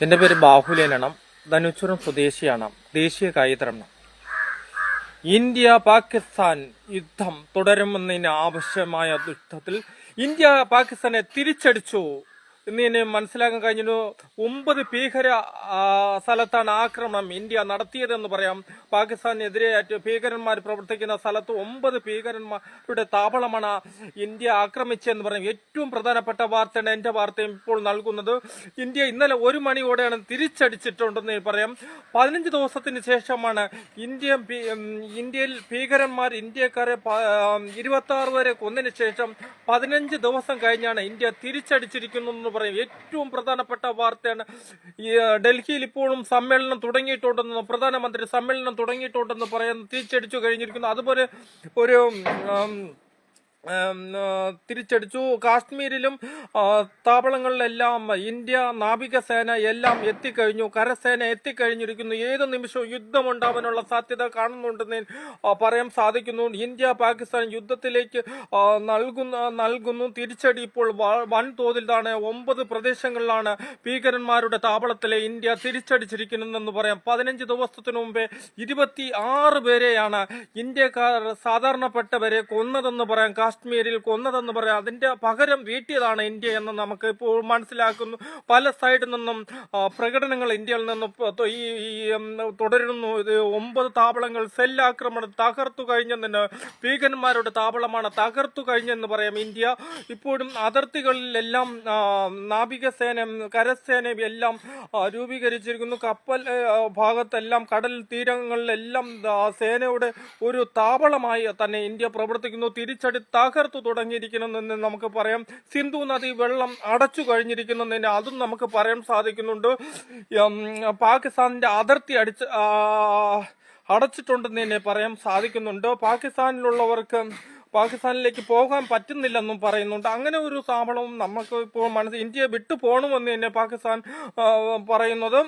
എൻ്റെ പേര് ബാഹുലേനാണ്. ധനുച്ചുരം സ്വദേശിയാണ്. ദേശീയ കായികതരണം. ഇന്ത്യ പാകിസ്ഥാൻ യുദ്ധം തുടരുമെന്നതിന് ആവശ്യമായ യുദ്ധത്തിൽ ഇന്ത്യ പാകിസ്ഥാനെ തിരിച്ചടിച്ചു എന്ന് മനസ്സിലാക്കാൻ കഴിഞ്ഞു. 9 ഭീകര സ്ഥലത്താണ് ആക്രമണം ഇന്ത്യ നടത്തിയതെന്ന് പറയാം. പാകിസ്ഥാനെതിരെയായിട്ട് ഭീകരന്മാർ പ്രവർത്തിക്കുന്ന സ്ഥലത്ത് 9 ഭീകരന്മാരുടെ താവളമാണ് ഇന്ത്യ ആക്രമിച്ചതെന്ന് പറയാം. ഏറ്റവും പ്രധാനപ്പെട്ട വാർത്തയാണ് എന്റെ വാർത്തയും ഇപ്പോൾ നൽകുന്നത്. ഇന്ത്യ ഇന്നലെ 1 മണിയോടെയാണ് തിരിച്ചടിച്ചിട്ടുണ്ടെന്ന് പറയാം. 15 ദിവസത്തിന് ശേഷമാണ് ഇന്ത്യയിൽ ഭീകരന്മാർ ഇന്ത്യക്കാരെ 26 വരെ കൊന്നതിന് ശേഷം 15 ദിവസം കഴിഞ്ഞാണ് ഇന്ത്യ തിരിച്ചടിച്ചിരിക്കുന്നു പറയും. ഏറ്റവും പ്രധാനപ്പെട്ട വാർത്തയാണ്. ഡൽഹിയിൽ ഇപ്പോഴും സമ്മേളനം തുടങ്ങിയിട്ടുണ്ടെന്ന്, പ്രധാനമന്ത്രി സമ്മേളനം തുടങ്ങിയിട്ടുണ്ടെന്ന് പറയാൻ തിരിച്ചടിച്ചു കഴിഞ്ഞിരിക്കുന്നു. അതുപോലെ ഒരു തിരിച്ചടിച്ചു. കാശ്മീരിലും താവളങ്ങളിലെല്ലാം ഇന്ത്യ നാവികസേന എല്ലാം എത്തിക്കഴിഞ്ഞു. കരസേന എത്തിക്കഴിഞ്ഞിരിക്കുന്നു. ഏത് നിമിഷവും യുദ്ധമുണ്ടാവാനുള്ള സാധ്യത കാണുന്നുണ്ടെന്ന് പറയാൻ സാധിക്കുന്നു. ഇന്ത്യ പാകിസ്ഥാൻ യുദ്ധത്തിലേക്ക് നൽകുന്നു തിരിച്ചടി. ഇപ്പോൾ വൻതോതിലാണ് 9 പ്രദേശങ്ങളിലാണ് ഭീകരന്മാരുടെ താവളത്തിലെ ഇന്ത്യ തിരിച്ചടിച്ചിരിക്കുന്നതെന്ന് പറയാം. 15 ദിവസത്തിനു മുമ്പേ 26 പേരെയാണ് ഇന്ത്യക്കാർ സാധാരണപ്പെട്ടവരെ കൊന്നതെന്ന് പറയാം. കാശ്മീരിൽ കൊന്നതെന്ന് പറയാം. അതിന്റെ പകരം വീട്ടിയതാണ് ഇന്ത്യ എന്ന് നമുക്ക് ഇപ്പോൾ മനസ്സിലാക്കുന്നു. പല സൈഡിൽ നിന്നും പ്രകടനങ്ങൾ ഇന്ത്യയിൽ നിന്നും തുടരുന്നു. 9 താവളങ്ങൾ സെല്ലാക്രമണം തകർത്തു കഴിഞ്ഞെന്ന്, ഭീകരന്മാരുടെ താവളമാണ് തകർത്തു കഴിഞ്ഞെന്ന് പറയാം. ഇന്ത്യ ഇപ്പോഴും അതിർത്തികളിലെല്ലാം നാവികസേന കരസേന എല്ലാം രൂപീകരിച്ചിരിക്കുന്നു. കപ്പൽ ഭാഗത്തെല്ലാം കടൽ തീരങ്ങളിലെല്ലാം സേനയുടെ ഒരു താവളമായി തന്നെ ഇന്ത്യ പ്രവർത്തിക്കുന്നു. തിരിച്ചടി തകർത്തു തുടങ്ങിയിരിക്കണമെന്ന് നമുക്ക് പറയാം. സിന്ധു നദി വെള്ളം അടച്ചു കഴിഞ്ഞിരിക്കുന്നതിന് അതും നമുക്ക് പറയാൻ സാധിക്കുന്നുണ്ട്. പാകിസ്ഥാനിന്റെ അതിർത്തി അടച്ചിട്ടുണ്ടെന്ന് തന്നെ പറയാൻ സാധിക്കുന്നുണ്ട്. പാകിസ്ഥാനിലേക്ക് പോകാൻ പറ്റുന്നില്ലെന്നും പറയുന്നുണ്ട്. അങ്ങനെ ഒരു താവളവും നമുക്ക് ഇപ്പോൾ ഇന്ത്യയെ വിട്ടു പോകണമെന്ന് തന്നെ പാകിസ്ഥാൻ പറയുന്നത്.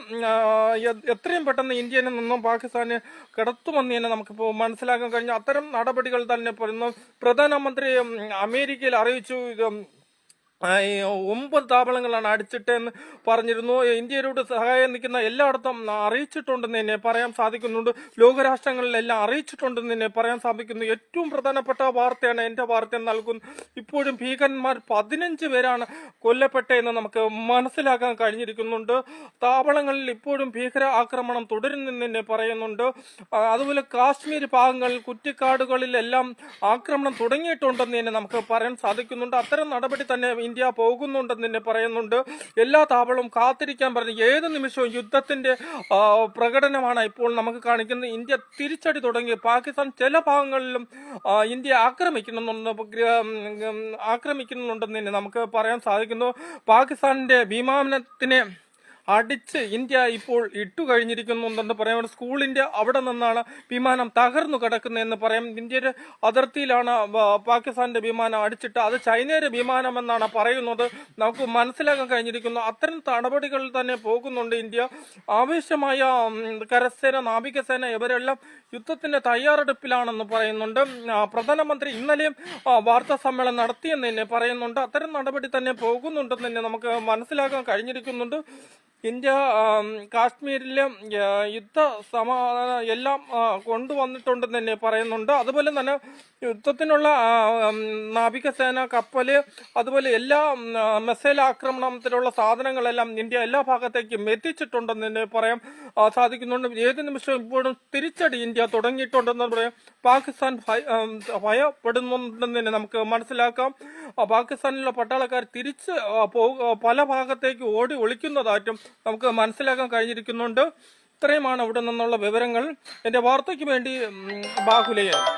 എത്രയും പെട്ടെന്ന് ഇന്ത്യയിൽ നിന്നും പാകിസ്ഥാനെ കിടത്തുമെന്ന് തന്നെ നമുക്കിപ്പോൾ മനസ്സിലാക്കാൻ കഴിഞ്ഞു. അത്തരം നടപടികൾ തന്നെ പറയുന്നു. പ്രധാനമന്ത്രി അമേരിക്കയിൽ അറിയിച്ചു 9 താവളങ്ങളാണ് അടിച്ചിട്ടെന്ന് പറഞ്ഞിരുന്നു. ഇന്ത്യയിലോട്ട് സഹായം നിൽക്കുന്ന എല്ലായിടത്തും അറിയിച്ചിട്ടുണ്ടെന്ന് തന്നെ പറയാൻ സാധിക്കുന്നുണ്ട്. ലോകരാഷ്ട്രങ്ങളിലെല്ലാം അറിയിച്ചിട്ടുണ്ടെന്ന് തന്നെ പറയാൻ സാധിക്കുന്നു. ഏറ്റവും പ്രധാനപ്പെട്ട വാർത്തയാണ് എന്റെ വാർത്ത നൽകുന്നത്. ഇപ്പോഴും ഭീകരന്മാർ 15 പേരാണ് കൊല്ലപ്പെട്ടതെന്ന് നമുക്ക് മനസ്സിലാക്കാൻ കഴിഞ്ഞിരിക്കുന്നുണ്ട്. താവളങ്ങളിൽ ഇപ്പോഴും ഭീകര ആക്രമണം തുടരുന്നെന്ന് തന്നെ പറയുന്നുണ്ട്. അതുപോലെ കാശ്മീർ ഭാഗങ്ങളിൽ കുറ്റിക്കാടുകളിലെല്ലാം ആക്രമണം തുടങ്ങിയിട്ടുണ്ടെന്ന് തന്നെ നമുക്ക് പറയാൻ സാധിക്കുന്നുണ്ട്. അത്തരം നടപടി തന്നെ ഇന്ത്യ പോകുന്നുണ്ടെന്ന് തന്നെ പറയുന്നുണ്ട്. എല്ലാ താവളവും കാത്തിരിക്കാൻ പറഞ്ഞു. ഏത് നിമിഷവും യുദ്ധത്തിന്റെ പ്രകടനമാണ് ഇപ്പോൾ നമുക്ക് കാണിക്കുന്നത്. ഇന്ത്യ തിരിച്ചടി തുടങ്ങി. പാകിസ്ഥാൻ ചില ഭാഗങ്ങളിലും ഇന്ത്യ ആക്രമിക്കുന്നുണ്ടെന്ന് തന്നെ നമുക്ക് പറയാൻ സാധിക്കുന്നു. പാകിസ്ഥാനിന്റെ വിമാനത്തിനെ അടിച്ച് ഇന്ത്യ ഇപ്പോൾ ഇട്ടു കഴിഞ്ഞിരിക്കുന്നുണ്ടെന്ന് പറയാം. സ്കൂളിന്റെ അവിടെ നിന്നാണ് വിമാനം തകർന്നു കിടക്കുന്നതെന്ന് പറയാം. ഇന്ത്യയുടെ അതിർത്തിയിലാണ് പാകിസ്ഥാന്റെ വിമാനം അടിച്ചിട്ട് അത് ചൈനയുടെ വിമാനമെന്നാണ് പറയുന്നത്. നമുക്ക് മനസ്സിലാക്കാൻ കഴിഞ്ഞിരിക്കുന്നു. അത്തരം നടപടികൾ തന്നെ പോകുന്നുണ്ട് ഇന്ത്യ. ആവശ്യമായ കരസേന നാവികസേന ഇവരെല്ലാം യുദ്ധത്തിന്റെ തയ്യാറെടുപ്പിലാണെന്ന് പറയുന്നുണ്ട്. പ്രധാനമന്ത്രി ഇന്നലെയും വാർത്താ സമ്മേളനം നടത്തിയെന്ന് തന്നെ പറയുന്നുണ്ട്. അത്തരം നടപടി തന്നെ പോകുന്നുണ്ടെന്ന് തന്നെ നമുക്ക് മനസ്സിലാക്കാൻ കഴിഞ്ഞിരിക്കുന്നുണ്ട്. ഇന്ത്യ കാശ്മീരിലെ യുദ്ധ സമാധാനം എല്ലാം കൊണ്ടുവന്നിട്ടുണ്ടെന്ന് തന്നെ പറയുന്നുണ്ട്. അതുപോലെ തന്നെ യുദ്ധത്തിനുള്ള നാവികസേന, കപ്പല്, അതുപോലെ എല്ലാ മിസൈൽ ആക്രമണത്തിലുള്ള സാധനങ്ങളെല്ലാം ഇന്ത്യ എല്ലാ ഭാഗത്തേക്കും എത്തിച്ചിട്ടുണ്ടെന്ന് തന്നെ പറയാൻ സാധിക്കുന്നുണ്ട്. ഏത് നിമിഷവും ഇപ്പോഴും തിരിച്ചടി ഇന്ത്യ തുടങ്ങിയിട്ടുണ്ടെന്ന് പറയാം. പാകിസ്ഥാൻ ഭയപ്പെടുന്നുണ്ടെന്ന് തന്നെ നമുക്ക് മനസ്സിലാക്കാം. പാകിസ്ഥാനിലെ പട്ടാളക്കാർ തിരിച്ച് പല ഭാഗത്തേക്ക് ഓടി ഒളിക്കുന്നതായിട്ടും നമുക്ക് മനസ്സിലാക്കാൻ കഴിഞ്ഞിരിക്കുന്നുണ്ട്. ഇത്രയുമാണ് ഇവിടെ നിന്നുള്ള വിവരങ്ങൾ. എന്റെ വാർത്തയ്ക്ക് വേണ്ടി ബാഹുലയാണ്.